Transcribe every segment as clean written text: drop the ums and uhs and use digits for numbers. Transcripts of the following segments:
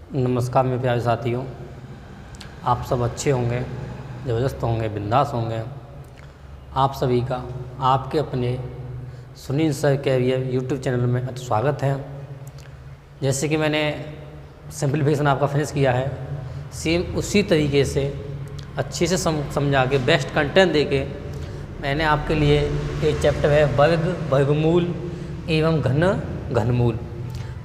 नमस्कार मेरे प्यारे साथियों, आप सब अच्छे होंगे, ज़बरदस्त होंगे, बिंदास होंगे। आप सभी का आपके अपने Sunil sir career YouTube channel में स्वागत है। जैसे कि मैंने सिंपलीफिकेशन आपका फिनिश किया है, सेम उसी तरीके से अच्छे से समझा के बेस्ट कंटेंट दे के मैंने आपके लिए एक चैप्टर है वर्ग, वर्गमूल एवं घन, घनमूल।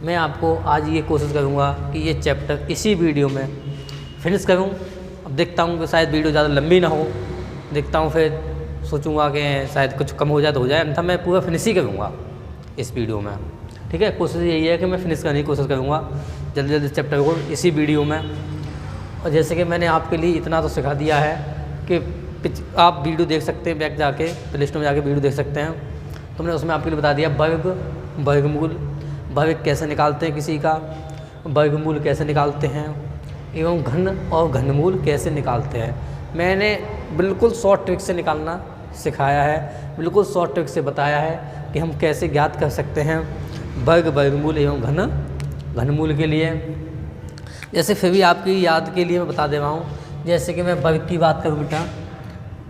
मैं आपको आज ये कोशिश करूँगा कि ये चैप्टर इसी वीडियो में फिनिश करूँ। अब देखता हूँ कि शायद वीडियो ज़्यादा लंबी ना हो, देखता हूँ फिर सोचूंगा कि शायद कुछ कम हो जाए तो हो जाए, अन्यथा मैं पूरा फिनिश ही करूँगा इस वीडियो में। ठीक है, कोशिश यही है कि मैं फिनिश करने की कोशिश करूँगा जल्दी जल्दी चैप्टर को इसी वीडियो में। और जैसे कि मैंने आपके लिए इतना तो सिखा दिया है कि आप वीडियो देख सकते हैं, बैक जाके प्ले स्टोर में जाके वीडियो देख सकते हैं। तो मैंने उसमें आपके लिए बता दिया वर्ग, वर्गमूल, वर्ग कैसे निकालते हैं किसी का, वर्गमूल कैसे निकालते हैं एवं घन और घनमूल कैसे निकालते हैं। मैंने बिल्कुल शॉर्ट ट्रिक से निकालना सिखाया है, बिल्कुल शॉर्ट ट्रिक से बताया है कि हम कैसे ज्ञात कर सकते हैं वर्ग, वर्गमूल एवं घन, घनमूल के लिए। जैसे फिर भी आपकी याद के लिए मैं बता दे रहा हूँ, जैसे कि मैं वर्ग की बात करूँ बेटा,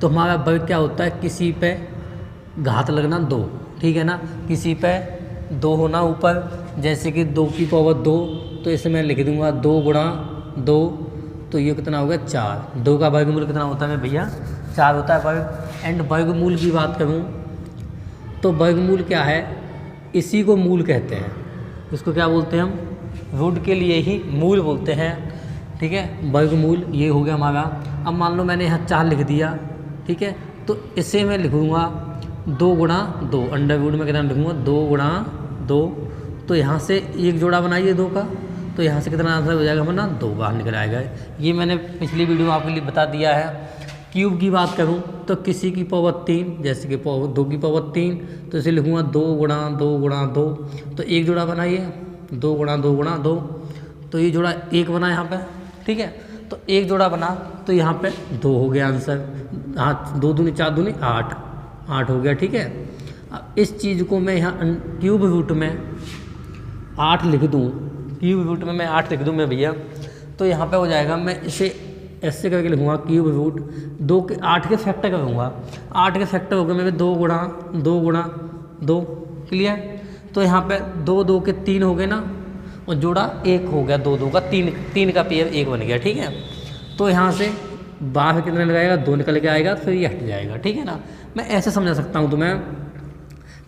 तो हमारा वर्ग क्या होता है, किसी पे घात लगना 2, ठीक है ना, किसी पे 2 होना ऊपर, जैसे कि 2 की पावर 2, तो इसे मैं लिख दूंगा 2 गुणा 2, तो ये कितना हो गया 4। 2 का वर्गमूल कितना होता है भैया, 4 होता है वर्ग। एंड वर्गमूल की बात करूँ तो वर्गमूल क्या है, इसी को मूल कहते हैं, इसको क्या बोलते हैं हम, रूट के लिए ही मूल बोलते हैं। ठीक है, वर्गमूल ये हो गया हमारा। अब मान लो मैंने यहाँ 4 लिख दिया, ठीक है, तो इसे मैं लिखूँगा 2 गुणा 2, अंडर रूट में कितना लिखूँगा 2 गुणा 2, तो यहाँ से एक जोड़ा बनाइए 2 का, तो यहाँ से कितना आंसर हो जाएगा हमारा 2 बाहर निकल आएगा। ये मैंने पिछली वीडियो में आपके लिए बता दिया है। क्यूब की बात करूँ तो किसी की पावर 3, जैसे कि 2 की पावर 3, तो इसे लिखूँगा 2 गुणा 2 गुणा 2, तो एक जोड़ा बनाइए 2 गुणा 2 गुणा 2, तो ये जोड़ा 1 बना यहाँ पे, ठीक है, तो एक जोड़ा बना तो यहाँ पे 2 हो गया आंसर। 2 दूनी 4 दूनी 8 हो गया। ठीक है, अब इस चीज़ को मैं यहाँ क्यूब रूट में 8 लिख दूँ, क्यूब रूट में मैं 8 लिख दूँ मैं भैया, तो यहाँ पे हो जाएगा, मैं इसे ऐसे करके लिखूँगा क्यूब रूट 2 के 8 के फैक्टर करूँगा, 8 के फैक्टर हो गए मेरे 2 गुणा 2 गुणा 2, क्लियर। तो यहाँ पे 2 2 के 3 हो गए ना, और जोड़ा 1 हो गया, 2 2 का 3 का पेयर 1 बन गया। ठीक है, तो यहाँ से बाहर कितना लगाएगा 2 निकल के आएगा, फिर ये हट जाएगा। ठीक है ना, मैं ऐसे समझा सकता हूँ तुम्हें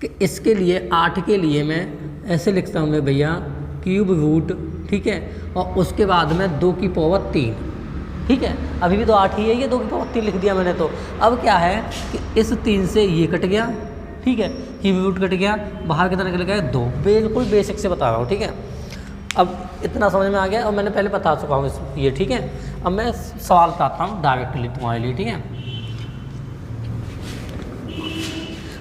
कि इसके लिए 8 के लिए मैं ऐसे लिखता हूँ मैं भैया क्यूब रूट, ठीक है, और उसके बाद में 2 की पावर 3, ठीक है, अभी भी तो 8 ही है, ये 2 की पावर 3 लिख दिया मैंने। तो अब क्या है कि इस 3 से ये कट गया, ठीक है, क्यूब रूट कट गया, बाहर कितना निकल गया 2, बिल्कुल बेसिक से बता रहा हूँ। ठीक है, अब इतना समझ में आ गया और मैंने पहले बता चुका हूँ ये। ठीक है, अब मैं सवाल बताता हूँ डायरेक्टली तुम्हारे लिए। ठीक है,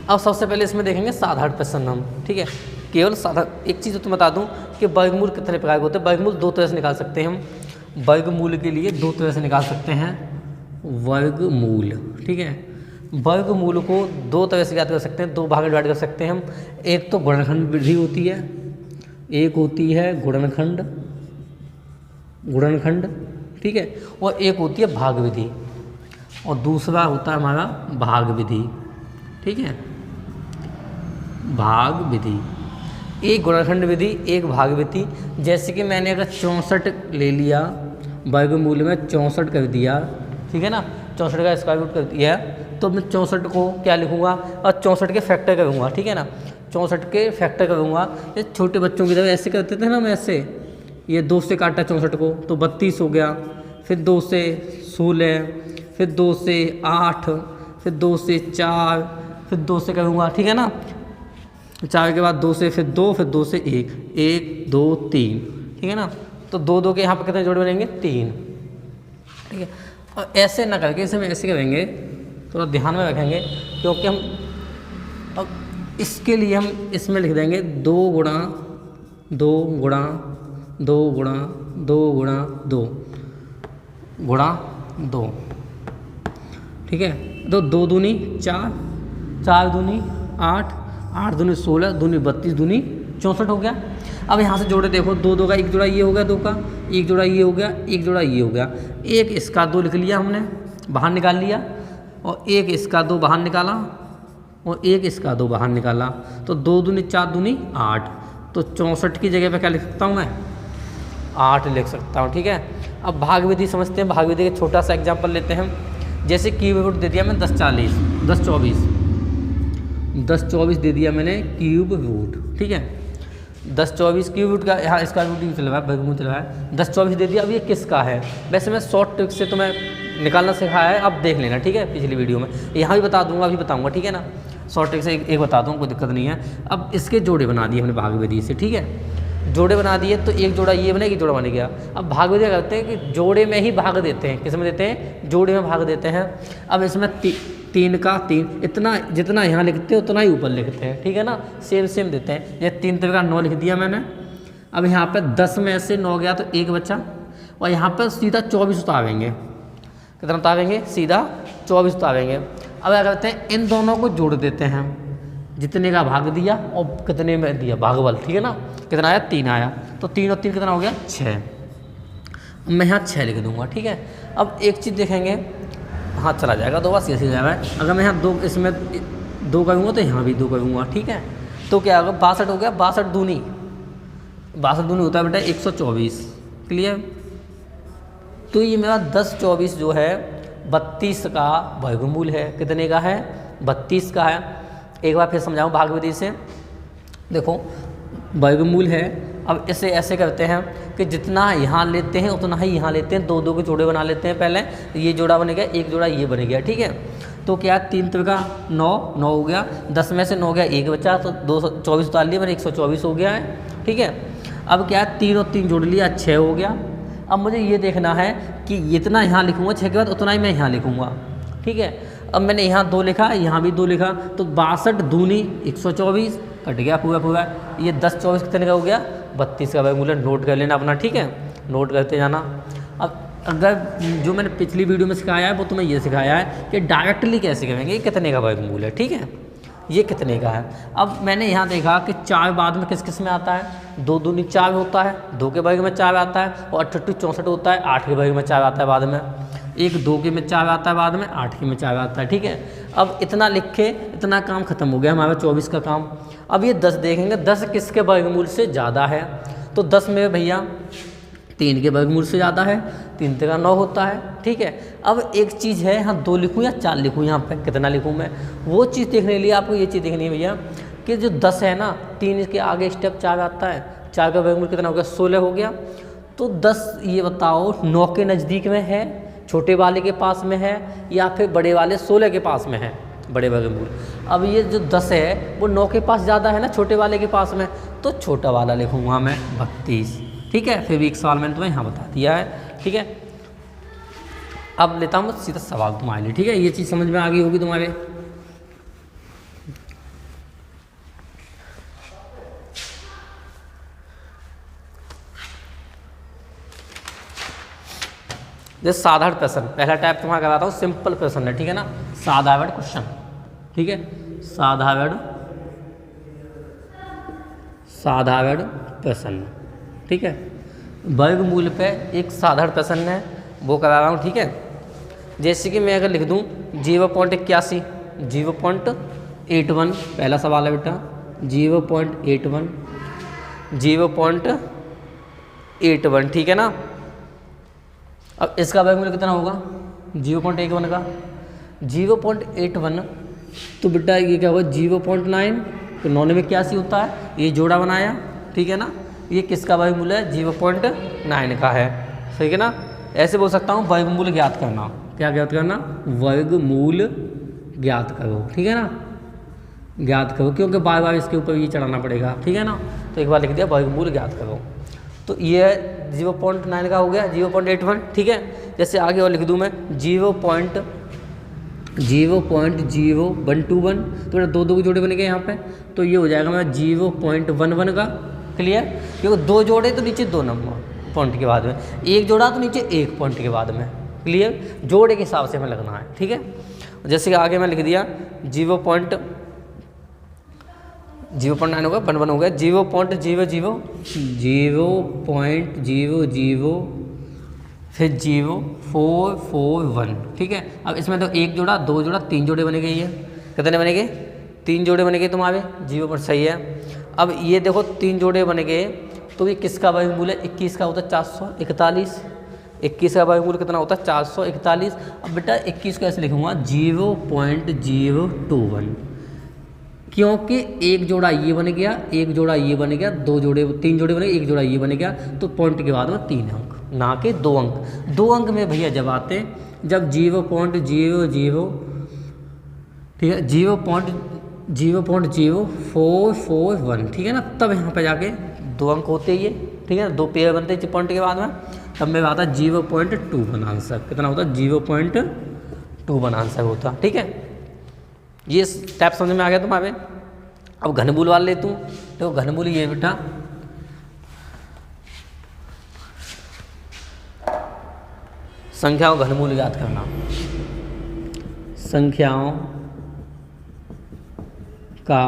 अब सबसे पहले इसमें देखेंगे साधारण प्रश्न हम, ठीक है, केवल साधारण। एक चीज़ तो बता दूं कि वर्गमूल कितने प्रकार के होते हैं। वर्गमूल 2 तरह से निकाल सकते हैं हम, वर्गमूल के लिए 2 तरह से निकाल सकते हैं वर्गमूल। ठीक है, वर्गमूल को 2 तरह से ज्ञात कर सकते हैं, 2 भाग में डिवाइड कर सकते हैं हम। एक तो गुणनखंड विधि होती है, एक होती है गुणनखंड, ठीक है, और एक होती है भाग विधि, और दूसरा होता है हमारा भाग विधि। ठीक है, भाग विधि, एक गुणनखंड विधि, एक भाग विधि। जैसे कि मैंने अगर 64 ले लिया, वर्गमूल में 64 कर दिया, ठीक है ना, 64 का स्क्वायर रूट कर दिया, तो मैं 64 को क्या लिखूँगा, और 64 के फैक्टर करूँगा। ठीक है ना, 64 के फैक्टर करूँगा। ये छोटे बच्चों की तरह ऐसे करते थे ना, मैं ऐसे, ये 2 से काटा 64 को तो 32 हो गया, फिर 2 से 16, फिर 2 से 8, फिर 2 से 4, फिर 2 से करूँगा। ठीक है ना, 4 के बाद 2 से, फिर 2, फिर 2 से 1, 1 2 3, ठीक है ना, तो 2 2 के यहाँ पर कितने जोड़े बनेंगे 3। ठीक है, और ऐसे ना करके इसे हम ऐसे करेंगे, थोड़ा ध्यान में रखेंगे, क्योंकि हम अब इसके लिए हम इसमें लिख देंगे 2 गुणा 2 गुणा 2 गुणा 2 गुणा 2 गुणा 2, ठीक है, तो 2 दूनी 4, 4 दूनी 8, 8 दूनी 16, दूनी 32, दूनी 64 हो गया। अब यहाँ से जोड़े देखो, 2 2 का एक जोड़ा ये हो गया, 2 का एक जोड़ा ये हो गया, एक जोड़ा ये हो गया, एक इसका 2 लिख लिया हमने, बाहर निकाल लिया, और एक इसका 2 बाहर निकाला, और एक इसका 2 बाहर निकाला, तो 2 दूनी 4 दूनी 8, तो 64 की जगह पे क्या लिख सकता हूँ मैं, 8 लिख सकता हूँ। ठीक है, अब भाग विधि समझते हैं। भाग विधि का छोटा सा एग्जाम्पल लेते हैं। जैसे क्यूब रूट दे दिया मैं 10 40 10 24 10 24 दे दिया मैंने क्यूब रूट। ठीक है, 10 24 क्यूब रूट का यहाँ स्क्वायर रूट ही चलवा है, वर्गमूल चलवा है, 10 24 दे दिया। अब ये किसका है, वैसे मैं शॉर्ट ट्रिक से तुम्हें निकालना सिखाया है, अब देख लेना। ठीक है, पिछली वीडियो में यहाँ भी बता दूंगा, अभी बताऊंगा। ठीक है ना, शॉर्ट ट्रिक से एक बता दूँ, कोई दिक्कत नहीं है। अब इसके जोड़े बना दिए हमने भाग विधि से। ठीक है, जोड़े बना दिए, तो एक जोड़ा ये बनेगा, एक जोड़ा बन गया। अब भाग विधि करते हैं कि जोड़े में ही भाग देते हैं। किस में देते हैं, जोड़े में भाग देते हैं। अब इसमें 3 का 3, इतना जितना यहाँ लिखते हैं उतना ही ऊपर लिखते हैं। ठीक है ना, सेम सेम देते हैं। ये 3 का 9 लिख दिया मैंने। अब यहाँ पे 10 में से 9 गया तो 1 बचा, और यहाँ पर सीधा 24 उतारेंगे। कितना उतारेंगे, सीधा 24 उतारेंगे। अब क्या करते हैं, इन दोनों को जोड़ देते हैं, जितने का भाग दिया और कितने में दिया भागफल। ठीक है ना, कितना आया, 3 आया, तो 3 और 3 कितना हो गया, 6। मैं यहाँ 6 लिख दूंगा। ठीक है, अब एक चीज़ देखेंगे, हाथ चला जाएगा, 2 बार सीधे जाएगा। अगर मैं यहाँ 2 इसमें 2 करूँगा तो यहाँ भी 2 करूँगा। ठीक है, तो क्या होगा, 62 हो गया। 62 दूनी होता है बेटा 124। क्लियर, तो ये मेरा 10 24 जो है 32 का वर्गमूल है। कितने का है, 32 का है। एक बार फिर समझाऊँ भाग विधि से, देखो वर्गमूल है। अब इसे ऐसे करते हैं कि जितना यहाँ लेते हैं उतना ही यहाँ लेते हैं, 2 2 के जोड़े बना लेते हैं। पहले ये जोड़ा बन गया, एक जोड़ा ये बन गया। ठीक है, तो क्या 3 का 9 हो गया, 10 में से 9 गया, 1 बचा, तो 224 उतार लिया मैंने, 124 हो गया है। ठीक है, अब क्या 3 और 3 जोड़ लिया, 6 हो गया। अब मुझे ये देखना है कि इतना यहाँ लिखूँगा 6 के बाद, उतना ही मैं यहाँ लिखूँगा। ठीक है, अब मैंने यहाँ 2 लिखा, यहाँ भी 2 लिखा, तो 62 दूनी 124 कट गया पूरा। ये 10 24 कितने का हो गया, 32 का वर्गमूल। नोट कर लेना अपना। ठीक है, नोट करते जाना। अब अगर जो मैंने पिछली वीडियो में सिखाया है वो तुम्हें ये सिखाया है कि डायरेक्टली कैसे करेंगे, ये कितने का वर्गमूल है। ठीक है, ये कितने का है। अब मैंने यहाँ देखा कि 4 बाद में किस किस में आता है, 2 दूनी 4 होता है, 2 के वर्ग में 4 आता है, और 88 64 होता है, 8 के वर्ग में 4 आता है बाद में, एक 2 के में 4 आता है बाद में, 8 के में 4 आता है। ठीक है, अब इतना लिख के इतना काम खत्म हो गया हमारा 24 का काम। अब ये 10 देखेंगे, 10 किसके वर्गमूल से ज़्यादा है, तो 10 में भैया 3 के वर्गमूल से ज़्यादा है, 3 का 9 होता है। ठीक है, अब एक चीज़ है, यहाँ 2 लिखूँ या 4 लिखूँ, यहाँ पे कितना लिखूँ मैं, वो चीज़ देखने के लिए आपको ये चीज़ देखनी है भैया कि जो 10 है ना, 3 के आगे स्टेप 4 आता है, 4 का वर्गमूल कितना हो गया, 16 हो गया। तो 10 ये बताओ 9 के नज़दीक में है, छोटे वाले के पास में है, या फिर बड़े वाले 16 के पास में है, बड़े वर्गमूल। अब ये जो 10 है वो 9 के पास ज़्यादा है ना, छोटे वाले के पास में, तो छोटा वाला लिखूँगा मैं 32। ठीक है, फिर भी एक सवाल मैंने तुम्हें यहाँ बता दिया है। ठीक है, अब लेता हूँ सीधा सवाल तुम्हारे लिए। ठीक है, ये चीज़ समझ में आ गई होगी तुम्हारे। जैसे साधारण प्रश्न, पहला टाइप तुम्हारा कराता हूँ, सिंपल प्रश्न है। ठीक है ना, साधारण क्वेश्चन। ठीक है, साधारण प्रश्न। ठीक है, वर्गमूल पे एक साधारण प्रश्न है, वो करा रहा हूँ। ठीक है, जैसे कि मैं अगर लिख दूँ 0.81 0.81, पहला सवाल है बेटा 0.81 0.81। ठीक है ना, अब इसका वर्गमूल कितना होगा 0.81 का, 0.81, तो बेटा ये क्या होगा 0.9, तो 9 में 81 होता है, ये जोड़ा बनाया। ठीक है ना, ये किसका वर्गमूल है, 0.9 का है। ठीक है ना, ऐसे बोल सकता हूँ वर्गमूल ज्ञात करना। क्या ज्ञात करना, वर्गमूल ज्ञात करो। ठीक है ना, ज्ञात करो, क्योंकि बार बार इसके ऊपर ये चढ़ाना पड़ेगा। ठीक है ना, तो एक बार लिख दिया वर्गमूल ज्ञात करो, तो ये 0.9 का हो गया 0.81। ठीक है, जैसे आगे और लिख दूँ मैं 0.0121, तो 2 2 के जोड़े बन गए यहाँ पे, तो ये हो जाएगा मेरा 0.11 का। क्लियर, क्योंकि 2 जोड़े तो नीचे 2 नंबर पॉइंट के बाद में, 1 जोड़ा तो नीचे 1 पॉइंट के बाद में। क्लियर, जोड़े के हिसाब से हमें लगना है। ठीक है, जैसे कि आगे मैं लिख दिया 0.9 होगा, 1 1 हो गया, 0.00 फिर 0441, ठीक है। अब इसमें तो 1 जोड़ा 2 जोड़ा 3 जोड़े बने गए, ये कितने बने गए? 3 जोड़े बने गए तुम्हारे 0 पर, सही है। अब ये देखो 3 जोड़े बने गए, तो ये किसका वर्गमूल है? 21 का होता है 441। 21 का वर्गमूल कितना होता है? 441। अब बेटा 21 को ऐसे लिखूंगा 0.021, क्योंकि एक जोड़ा ये बन गया, एक जोड़ा ये बन गया, 2 जोड़े 3 जोड़े बने, एक जोड़ा ये बन गया, तो पॉइंट के बाद में 3 अंक, ना कि 2 अंक। 2 अंक में भैया जब आते हैं, जब 0.00, ठीक है, 0.0441, ठीक है ना, तब यहाँ पे जाके 2 अंक होते ही है, ठीक है ना, 2 पेयर बनते हैं पॉइंट के बाद में, तब में आता है 0.21 आंसर। कितना होता है? 0.21 आंसर होता, ठीक है। ये स्टेप समझ में आ गया तुम्हारे। अब घनमूल वाला ले तू, तो घनमूल ये बेटा संख्याओं घनमूल याद करना, संख्याओं का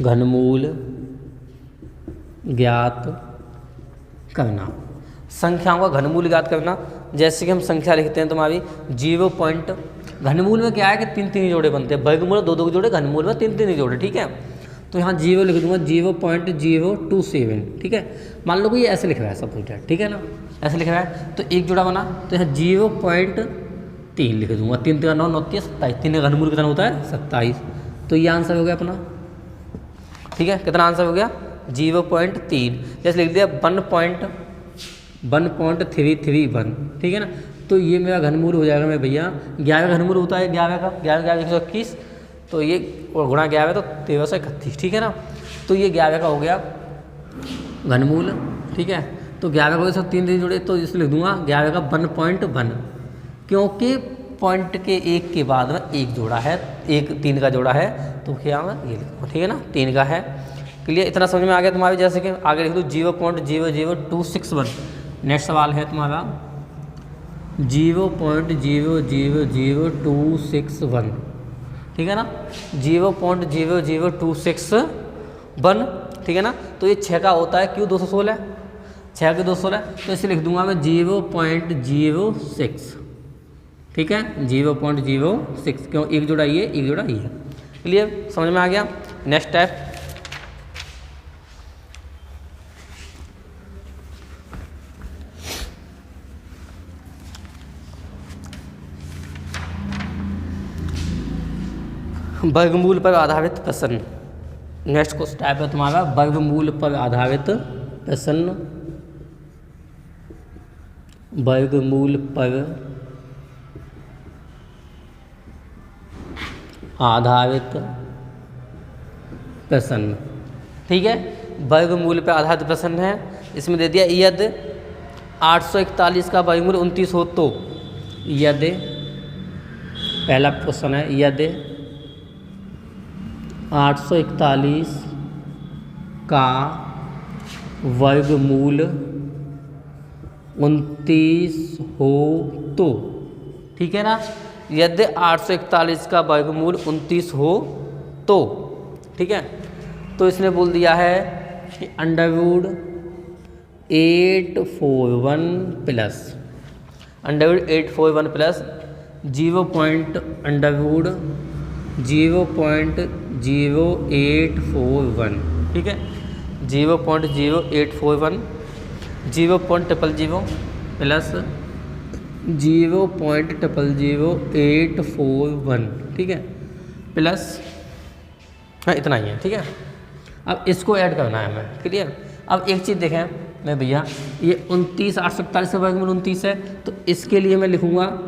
घनमूल ज्ञात करना। संख्याओं का घनमूल ज्ञात करना, जैसे कि हम संख्या लिखते हैं तुम्हारी 0 पॉइंट, घनमूल में क्या है कि 3 जोड़े बनते हैं, वर्गमूल 2 जोड़े, घनमूल में 3 जोड़े, ठीक है। तो यहाँ 0 लिख दूंगा 0.027, ठीक है। मान लो कि ये ऐसे लिख रहा है सब कुछ, ठीक है ना, ऐसे लिख रहा है, तो एक जोड़ा बना, तो यहाँ 0.3 लिख दूंगा, 3 3 9 9 27, 3 का घनमूल कितना होता है? 27। तो ये आंसर हो गया अपना, ठीक है। कितना आंसर हो गया? 0.3। जैसे लिख दिया 1.331, ठीक है ना, तो ये मेरा घनमूल हो जाएगा मेरे भैया 11 का घनमूल होता है 11 का, 11 121, तो ये और गुणा 11 तो 1331, ठीक है ना। तो ये 11 का हो गया घनमूल, ठीक है। तो 11 को 3 जोड़े, तो इसलिए लिख दूंगा 11 का 1.1, क्योंकि पॉइंट के 1 के बाद में 1 जोड़ा है, 3 का जोड़ा है, तो क्या मैं ये लिखूँगा, ठीक है ना, 3 का है। क्लियर? इतना समझ में आ गया तुम्हारे। जैसे कि आगे लिख दो 0.00261। नेक्स्ट सवाल है तुम्हारा 0.00261, ठीक है ना, 0.00261, ठीक है ना। तो ये 6 का होता है, क्यों 216, 6 के 216, तो इसे लिख दूंगा मैं 0.06, ठीक है, 0.06, क्यों? एक जोड़ा ये, एक जोड़ा ये। क्लियर? समझ में आ गया। नेक्स्ट स्टेप, वर्गमूल पर आधारित प्रश्न। नेक्स्ट को स्टेप है तुम्हारा वर्गमूल पर आधारित प्रश्न। वर्गमूल पर आधारित प्रश्न, ठीक है। वर्गमूल पर आधारित प्रश्न है। इसमें दे दिया यदि 841 का वर्गमूल 29 हो तो, यदि पहला प्रश्न है यदि 841 का वर्गमूल 29 हो तो, ठीक है ना। यदि 841 का वर्गमूल 29 हो तो, ठीक है, तो इसने बोल दिया है कि अंडरवुड 841 प्लस 0.0841, ठीक है, 0.0841, 0.000 प्लस 0.00841, ठीक है, प्लस, हाँ इतना ही है, ठीक है। अब इसको ऐड करना है हमें। क्लियर? अब एक चीज़ देखें मैं भैया, ये 29 841 का वर्गमूल 29 है, तो इसके लिए मैं लिखूँगा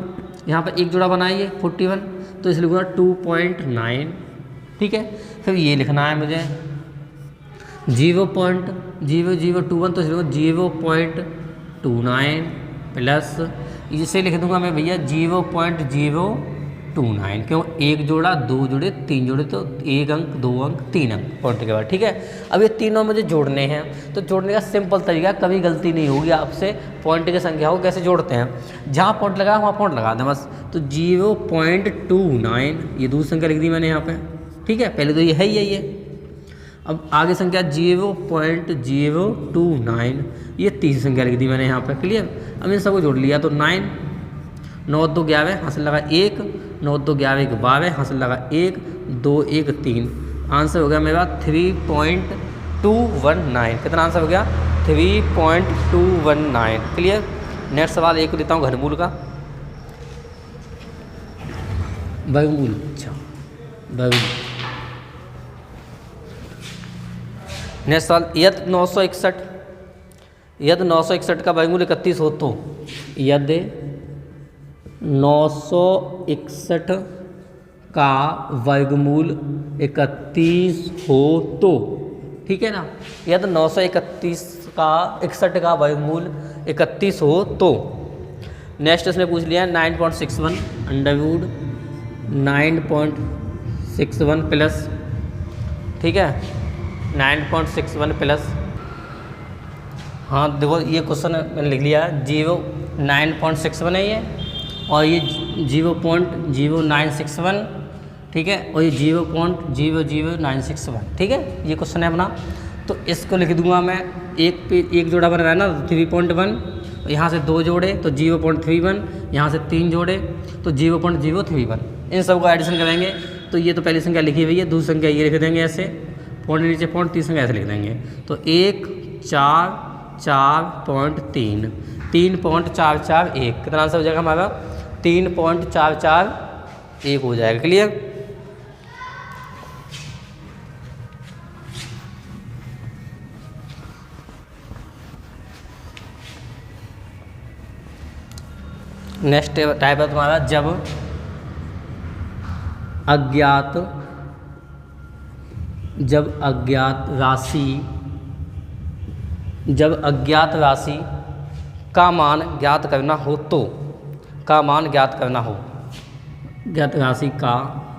यहाँ पर एक जोड़ा बनाइए 41, तो इसे लिखूँगा 2.9, ठीक है। फिर ये लिखना है मुझे 0.0021, तो इसे लिखूँगा 0.29 प्लस, इसे लिख दूंगा मैं भैया 0.029, क्यों? एक जोड़ा, 2 जोड़े, 3 जोड़े, तो 1 अंक, 2 अंक, 3 अंक पॉइंट के बाद, ठीक है। अब ये तीनों मुझे जोड़ने हैं, तो जोड़ने का सिंपल तरीका, कभी गलती नहीं होगी आपसे। पॉइंट की संख्या को कैसे जोड़ते हैं, जहाँ पॉइंट लगा वहाँ पॉइंट लगा दें बस। तो 0.29, ये दूसरी संख्या लिख दी मैंने यहाँ पे, ठीक है, पहले तो ये है ही है ये। अब आगे संख्या 0.029, ये तीसरी संख्या लिख दी मैंने यहाँ पर, क्लियर। अब इन सबको जोड़ लिया तो 9, 9 2 11, हासिल लगा 1, 9 2 11 12, हासिल लगा 1, 2 1 3। आंसर हो गया मेरा 3.219। कितना आंसर हो गया? 3.219, क्लियर। नेक्स्ट सवाल एक देता हूँ घनमूल का, वर्गमूल। अच्छा, वर्गमूल। नेक्स्ट सवाल, यदि 961 का वर्गमूल 31 हो तो, यदि 961 का वर्गमूल 31 हो तो, ठीक है ना। यदि 961 का वर्गमूल 31 हो तो। नेक्स्ट इसने पूछ लिया 9.61 अंडरवुड 9.61 प्लस, ठीक है, 9.61 प्लस, हाँ देखो ये क्वेश्चन मैंने लिख लिया, 9.61 है ये, और ये 0.0961, ठीक है, और ये 0.00961, ठीक है, ये क्वेश्चन है अपना। तो इसको लिख दूंगा मैं, एक जोड़ा बन रहा है ना 3.1, यहाँ से 2 जोड़े तो 0.31, यहाँ से 3 जोड़े तो 0.031, इन सब को एडिशन करेंगे तो ये तो पहली संख्या लिखी हुई है, दूसरी संख्या ये लिख देंगे ऐसे, पॉइंट नीचे पॉइंट, तीसरी संख्या ऐसे लिख देंगे। तो 144.3, 3.441, कितना आंसर हो जाएगा हमारा? 3.441 हो जाएगा, क्लियर। नेक्स्ट टाइप है तुम्हारा, जब अज्ञात राशि का मान ज्ञात करना हो तो, का मान ज्ञात करना हो, ज्ञात राशि का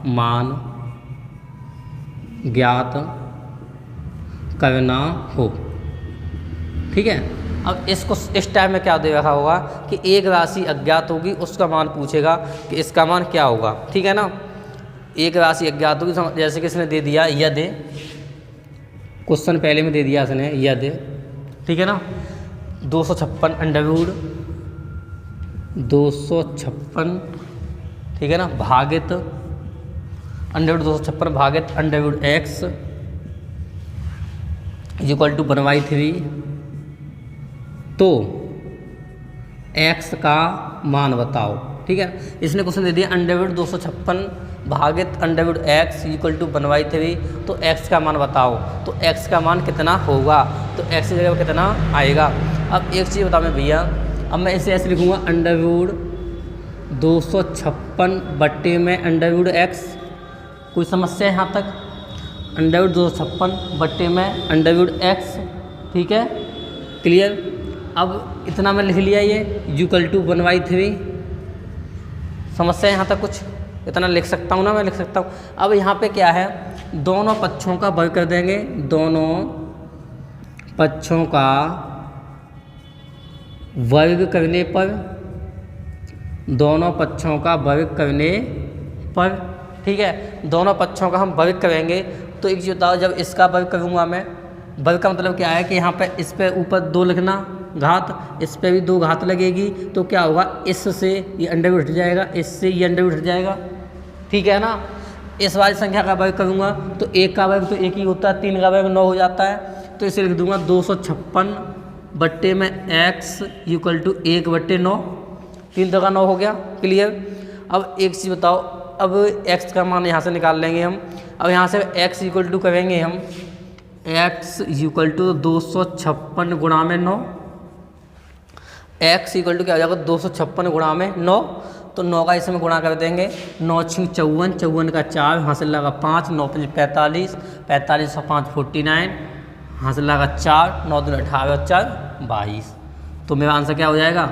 मान ज्ञात करना हो, ठीक है। अब इसको इस टाइम में क्या दे रखा होगा कि एक राशि अज्ञात होगी, उसका मान पूछेगा कि इसका मान क्या होगा, ठीक है ना। एक राशि अज्ञात होगी, जैसे कि इसने दे दिया यदि, क्वेश्चन पहले में दे दिया इसने यदि, ठीक है ना, 256 अंडरवुड 256, ठीक है ना, भागित अंडरवुड 256 भागित अंडरवुड x इक्वल टू 1/3, तो x का मान बताओ, ठीक है। इसने क्वेश्चन दे दिया अंडरवुड 256 भागित अंडरवुड x इक्वल टू 1/3, तो x का मान बताओ, तो x का मान कितना होगा, तो x की जगह पर कितना आएगा। अब एक चीज़ बताओ मैं भैया, अब मैं इसे ऐसे लिखूँगा अंडरवुड 256 बट्टे में अंडरवुड x, कोई समस्या है यहाँ तक? अंडरवुड 256 बट्टे में अंडरवुड x, ठीक है, क्लियर। अब इतना मैं लिख लिया ये इक्वल टू 1/3, समस्या है यहाँ तक कुछ? इतना लिख सकता हूँ ना, मैं लिख सकता हूँ। अब यहाँ पे क्या है, दोनों पक्षों का वर्ग कर देंगे, दोनों पक्षों का वर्ग करने पर, दोनों पक्षों का वर्ग करने पर, ठीक है, दोनों पक्षों का हम वर्ग करेंगे। तो एक चीज़ बताओ, जब इसका वर्ग करूँगा मैं, वर्ग का मतलब क्या है कि यहाँ पे इस पे ऊपर 2 लिखना घात, इस पे भी 2 घात लगेगी, तो क्या होगा, इससे ये अंडरवुड हट जाएगा, इससे ये अंडरवुड हट जाएगा, ठीक है ना। इस वाली संख्या का वर्ग करूँगा तो 1 का वर्ग तो 1 ही होता है, 3 का वर्ग 9 हो जाता है, तो इसे लिख दूंगा 256 बट्टे में x इक्वल टू 1/9, 3 का 9 हो गया, क्लियर। अब एक चीज़ बताओ, अब x का मान यहाँ से निकाल लेंगे हम। अब यहाँ से x इक्वल टू करेंगे हम, x इक्वल टू 256 गुणा में 9, x इक्वल टू क्या हो जाएगा 256 गुणा में 9, तो 9 का इसमें गुणा कर देंगे, 9 × 54, 54 का 4, हासिल लगा 5, 9 × 5 45, 45 और 5 49, हासिल लगा 4, 9 दूनी 18 और 4 22। तो मेरा आंसर क्या हो जाएगा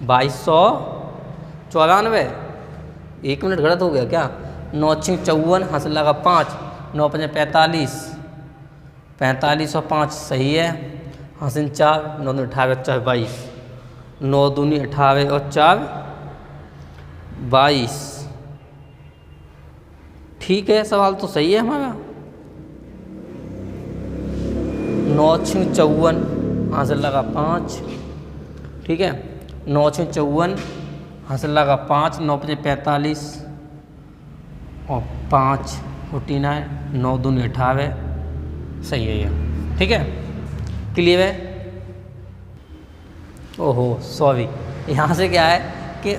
2294। 1 मिनट गलत हो गया क्या? 9 × 54, हासिल लगा 5, 9 × 5 45, 45 और 5 सही है, हासिल 4, 9 दूनी 18 और 4 22, 9 दूनी 18 और 4 22, ठीक है, सवाल तो सही है हमारा। 9 × 54, हासिल लगा 5, ठीक है। 9 × 54, हासिल लगा 5, 9 × 45 और 5 49, 9 दूनी 18, सही है ये, ठीक है, क्लियर है। ओहो सॉरी, यहाँ से क्या है कि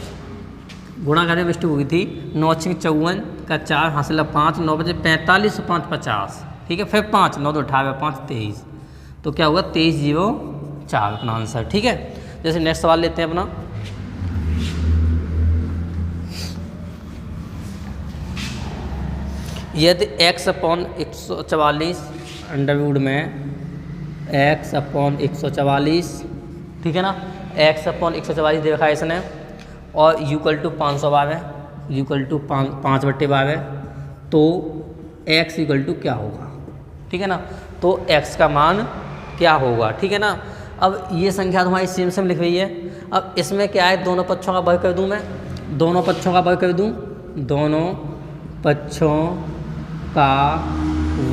गुणा करने में मिस्टेक हो गई थी। 9 × 54 का 4, हासिल 5, 9 × 45 और 5 50, ठीक है। फिर 5, 9 2 18, 5 23, तो क्या होगा 2304 अपना आंसर, ठीक है। जैसे नेक्स्ट सवाल लेते हैं अपना। यदि x/144 अंडरवुड में x/144, ठीक है ना, x/144 दे रखा है इसने, और = 512 है, = 5/12, तो x = क्या होगा, ठीक है ना। तो x का मान क्या होगा, ठीक है ना। अब ये संख्या तुम्हारी सेम लिख रही है। अब इसमें क्या है, दोनों पक्षों का वर्ग कर दूं मैं, दोनों पक्षों का वर्ग कर दूं, दोनों पक्षों का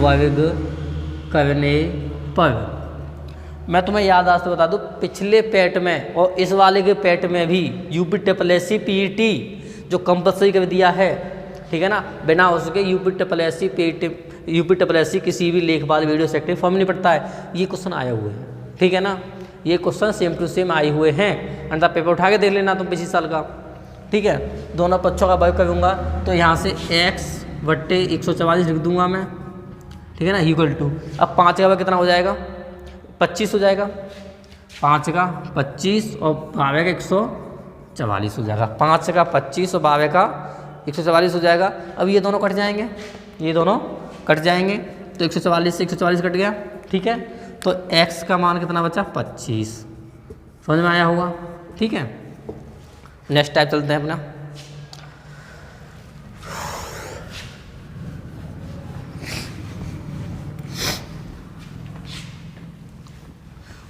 वर्ग करने पर मैं तुम्हें याद आज से बता दूं, पिछले पेट में और इस वाले के पेट में भी UPSSC PET जो कंपल्सरी कर दिया है, ठीक है ना, बिना उसके UPSSC PET UPSSC किसी भी लेखपाल वीडियो सेक्टर फॉर्म नहीं पड़ता है। ये क्वेश्चन आए हुए हैं, ठीक है ना, ये क्वेश्चन सेम टू सेम आए हुए हैं। अंदर पेपर उठा के देख लेना तुम पिछले साल का, ठीक है। दोनों पक्षों का वर्ग करूँगा तो यहाँ से x/144 लिख दूंगा मैं, ठीक है ना, = अब 5 का वर्ग कितना हो जाएगा, 25 हो जाएगा, 5 का 25 और 12 का 144 हो जाएगा, 5 का 25 और 12 का 144 हो जाएगा। अब ये दोनों कट जाएंगे, ये दोनों कट जाएंगे, तो 144 से 144 कट गया, ठीक है। तो x का मान कितना बचा, 25, समझ में आया होगा, ठीक है। नेक्स्ट टाइप चलते हैं अपना।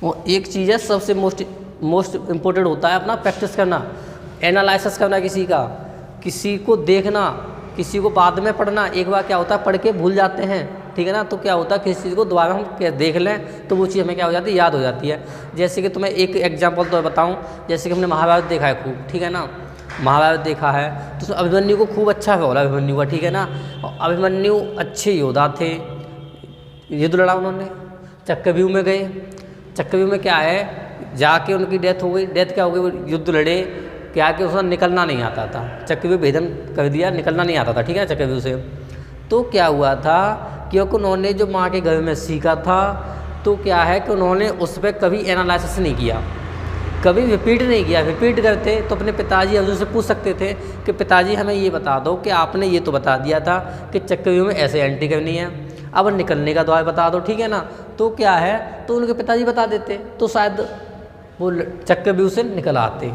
और एक चीज़ है सबसे मोस्ट इम्पोर्टेंट होता है अपना प्रैक्टिस करना, एनालिसिस करना, किसी को देखना, किसी को बाद में पढ़ना। एक बार क्या होता है पढ़ के भूल जाते हैं, ठीक है ना, तो क्या होता है किसी चीज़ को दोबारा हम देख लें तो वो चीज़ हमें क्या हो जाती है, याद हो जाती है। जैसे कि तुम्हें एक एग्जांपल तो बताऊं, जैसे कि हमने महाभारत देखा है खूब, ठीक है ना, महाभारत देखा है तो उसमें अभिमन्यु को खूब अच्छा रोल अभिमन्यु का, ठीक है ना। और अभिमन्यु अच्छे योद्धा थे, युद्ध लड़ा उन्होंने, चक्रव्यूह में गए, चक्रव्यूह में क्या है जाके उनकी डेथ हो गई, डेथ क्या हो गई, वो युद्ध लड़े, क्या कि उसका निकलना नहीं आता था, चक्रव्यूह भेदन कर दिया, निकलना नहीं आता था, ठीक है, चक्रव्यूह से। तो क्या हुआ था, क्योंकि उन्होंने जो माँ के घर में सीखा था, तो क्या है कि उन्होंने उस पर कभी एनालिसिस नहीं किया, कभी रिपीट नहीं किया। रिपीट करते तो अपने पिताजी अर्जुन से पूछ सकते थे कि पिताजी हमें ये बता दो कि आपने ये तो बता दिया था कि चक्रव्यूह में ऐसे एंट्री करनी है, अब निकलने का द्वार बता दो, ठीक है ना। तो क्या है, तो उनके पिताजी बता देते तो शायद वो चक्रव्यूह से निकल आते,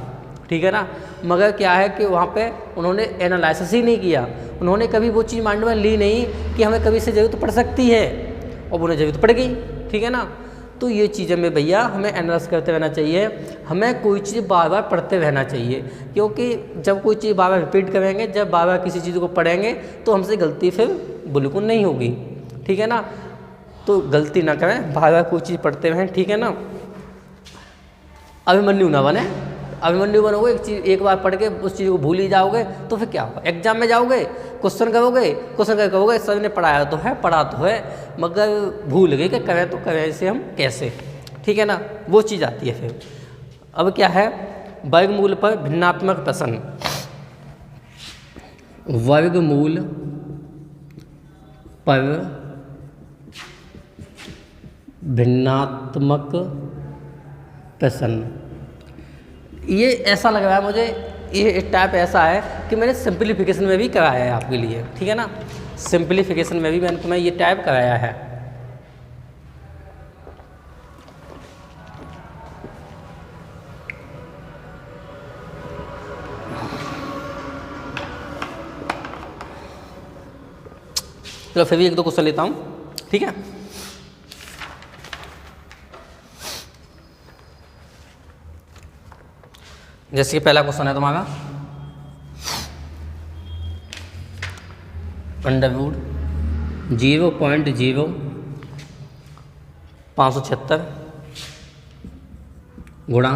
ठीक है ना। मगर क्या है कि वहाँ पे उन्होंने एनालिसिस ही नहीं किया, उन्होंने कभी वो चीज़ माइंड में ली नहीं कि हमें कभी से ज़रूरत पड़ सकती है, और उन्हें ज़रूरत पड़ गई, ठीक है ना। तो ये चीज़ें में भैया हमें एनालाइज करते रहना चाहिए, हमें कोई चीज़ बार बार पढ़ते रहना चाहिए, क्योंकि जब कोई चीज़ बार बार रिपीट करेंगे, जब बार बार किसी चीज़ को पढ़ेंगे तो हमसे गलती फिर बिल्कुल नहीं होगी, ठीक है ना। तो गलती ना करें, बार बार कोई चीज़ पढ़ते रहें, ठीक है ना। अभिमन्यु ना बने, अभिमन्यु बनोगे एक बार पढ़ के उस चीज़ को भूल ही जाओगे तो फिर क्या होगा, एग्जाम में जाओगे, क्वेश्चन करोगे, क्वेश्चन कर कहोगे सर ने पढ़ाया तो है, पढ़ा तो है, मगर भूल गए कि करें तो करें इसे हम कैसे, ठीक है ना, वो चीज़ आती है फिर। अब क्या है, वर्गमूल पर भिन्नात्मक प्रश्न, वर्गमूल पर भिन्नात्मक प्रश्न, ये ऐसा लग रहा है मुझे, ये टाइप ऐसा है कि मैंने सिंप्लीफिकेशन में भी कराया है आपके लिए, ठीक है ना, सिंप्लीफिकेशन में भी मैंने तुम्हें ये टाइप कराया है। चलो फिर भी एक दो क्वेश्चन लेता हूँ, ठीक है। जैसे कि पहला क्वेश्चन है तुम्हारा, अंडरवुड 0.0576 गुणा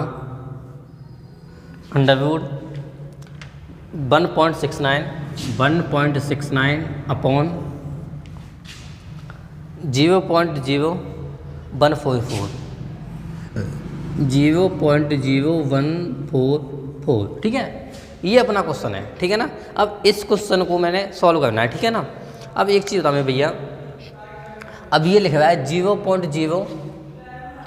अंडरवुड 1.69 अपॉन 0.0144 0.0144 ठीक है। ये अपना क्वेश्चन है, ठीक है ना। अब इस क्वेश्चन को मैंने सॉल्व करना है, ठीक है ना। अब एक चीज़ बता मैं भैया, अब ये लिखा हुआ है 0.0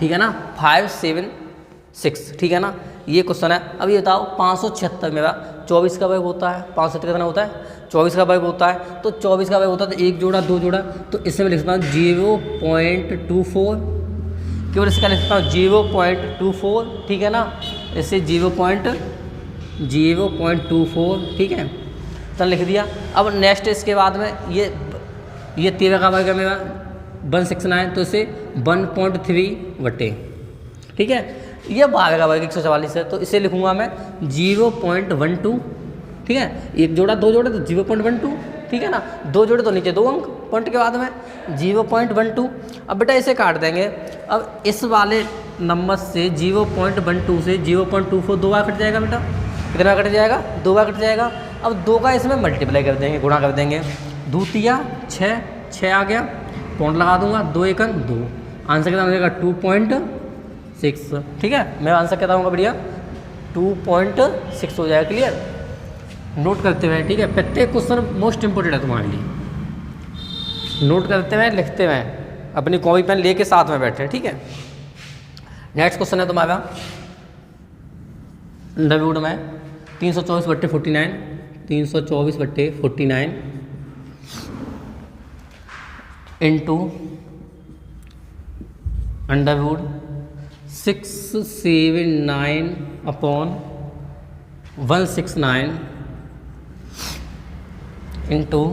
ठीक है ना 576 ठीक है ना, ये क्वेश्चन है। अब ये बताओ 576 मेरा 24 का वर्ग होता है, 576 कितना होता है 24 का वर्ग होता है, तो 24 का वर्ग होता है तो एक जोड़ा दो जोड़ा, तो इसमें मैं लिखता हूँ 0.24 केवल इसका लिखता हूँ 0.24 ठीक है ना, इससे 0.24 ठीक है तो लिख दिया। अब नेक्स्ट इसके बाद में ये 13 का वर्ग है मेरा 169 तो इसे 1.3 बटे ठीक है, ये 12 का वर्ग 144 है तो इसे लिखूंगा मैं 0.12 ठीक है, एक जोड़ा दो जोड़े तो 0.12 ठीक है ना, दो जोड़े तो नीचे 2 अंक पॉइंट के बाद में 0.12। अब बेटा इसे काट देंगे, अब इस वाले नंबर से 0.12 से 0.24 दो बार कट जाएगा बेटा, कितना कट जाएगा 2 बार कट जाएगा। अब 2 का इसमें मल्टीप्लाई कर देंगे, गुणा कर देंगे, 2 तिया 6 आ गया, पॉइंट लगा दूंगा, 2 एकन 2, आंसर कितना हो जाएगा 2.6 ठीक है। मैं आंसर कहता हूँ बढ़िया 2.6 हो जाएगा। क्लियर, नोट करते हुए ठीक है, प्रत्येक क्वेश्चन मोस्ट इंपोर्टेंट है तुम्हारे लिए, नोट करते हुए लिखते हुए अपनी कॉपी पेन लेके साथ में बैठे ठीक है। नेक्स्ट क्वेश्चन है तुम्हारा अंडरवुड में 324/49 324/49 इंटू अंडरवुड 679 अपॉन 169 इंटू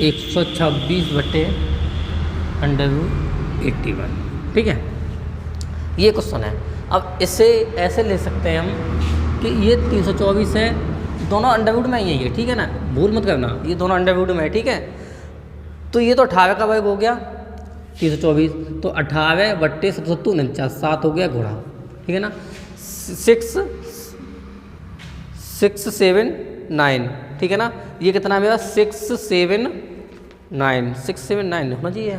126/81 ठीक है, ये क्वेश्चन है। अब इसे ऐसे ले सकते हैं हम कि ये 324 है, दोनों अंडरवुड में ही है ठीक है ना, भूल मत करना, ये दोनों अंडरवुड में है ठीक है। तो ये तो 18 का वर्ग हो गया 324, तो 18/77 7 हो गया गुणा ठीक है ना, 679 ठीक है ना, ये कितना मेरा 679 होना चाहिए,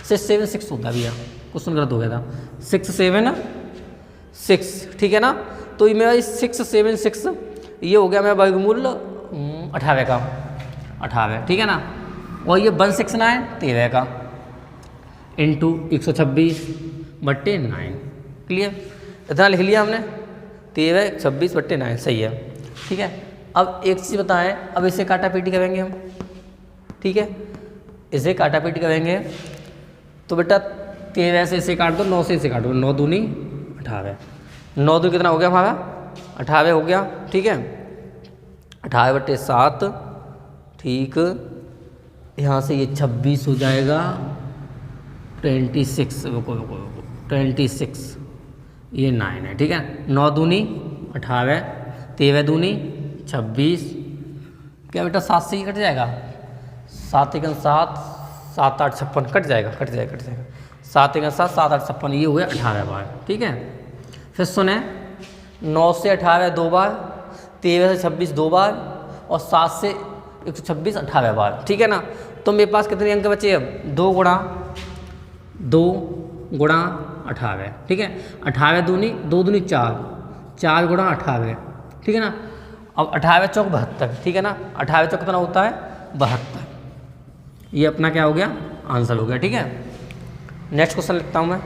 676 होता है भैया, क्वेश्चन गलत हो गया था, 676 ठीक है ना। तो ये मेरा 676 ये हो गया मेरा वर्गमूल 18 का 18 ठीक है ना, और ये 169 13 का इंटू 126/9 क्लियर, इतना लिख लिया हमने 13/26/9 सही है ठीक है। अब एक चीज़ बताएं, अब इसे काटा पीटी करेंगे हम ठीक है, इसे काटा पीटी करेंगे तो बेटा 13 से इसे काट दो, 9 से इसे काट दो, 9 दूनी 18, 9 दूनी कितना हो गया हमारा 18 हो गया ठीक है, 18/7 ठीक, यहाँ से ये 26 हो जाएगा 26 26 ये 9 है ठीक है, 9 दूनी 18 13 दूनी 26 क्या बेटा 7 से ही कट जाएगा, 7 एकन 7 7 8 56 कट जाएगा 7 एकन 7 7 8 56 ये हुए 18 बार ठीक है। फिर सुने 9 से 18 2 बार, 13 से 26 2 बार और 7 से 126 18 बार ठीक है ना। तो मेरे पास कितने अंक बचे अब 2 गुणा 18 ठीक है, 18 दूनी 2 दूनी 4 गुणा 18 ठीक है ना। अब 18 चौक 72 ठीक है ना, 18 चौक कितना होता है 72, ये अपना क्या हो गया आंसर हो गया ठीक है। नेक्स्ट क्वेश्चन लिखता हूँ मैं,